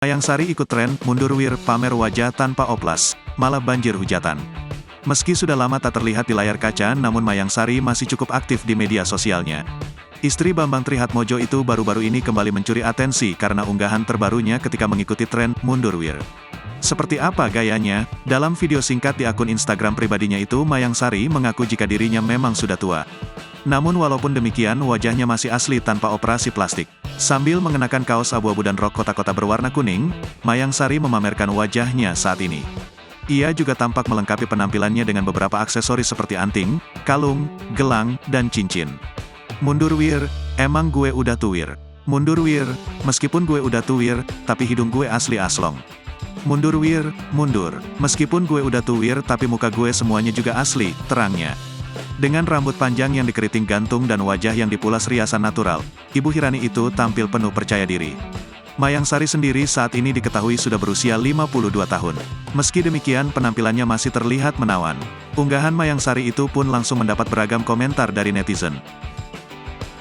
Mayang Sari ikut tren, mundur wir, pamer wajah tanpa oplas, malah banjir hujatan. Meski sudah lama tak terlihat di layar kaca, namun Mayang Sari masih cukup aktif di media sosialnya. Istri Bambang Trihatmojo itu baru-baru ini kembali mencuri atensi karena unggahan terbarunya ketika mengikuti tren mundur wir. Seperti apa gayanya? Dalam video singkat di akun Instagram pribadinya itu, Mayang Sari mengaku jika dirinya memang sudah tua. Namun walaupun demikian, wajahnya masih asli tanpa operasi plastik. Sambil mengenakan kaos abu-abu dan rok kotak-kotak berwarna kuning, Mayang Sari memamerkan wajahnya saat ini. Ia juga tampak melengkapi penampilannya dengan beberapa aksesoris seperti anting, kalung, gelang, dan cincin. Mundur wir, emang gue udah tuwir. Mundur wir, meskipun gue udah tuwir, tapi hidung gue asli aslong. Mundur wir, mundur, meskipun gue udah tuwir tapi muka gue semuanya juga asli, terangnya. Dengan rambut panjang yang dikeriting gantung dan wajah yang dipulas riasan natural, Ibu Hirani itu tampil penuh percaya diri. Mayang Sari sendiri saat ini diketahui sudah berusia 52 tahun. Meski demikian, penampilannya masih terlihat menawan. Unggahan Mayang Sari itu pun langsung mendapat beragam komentar dari netizen.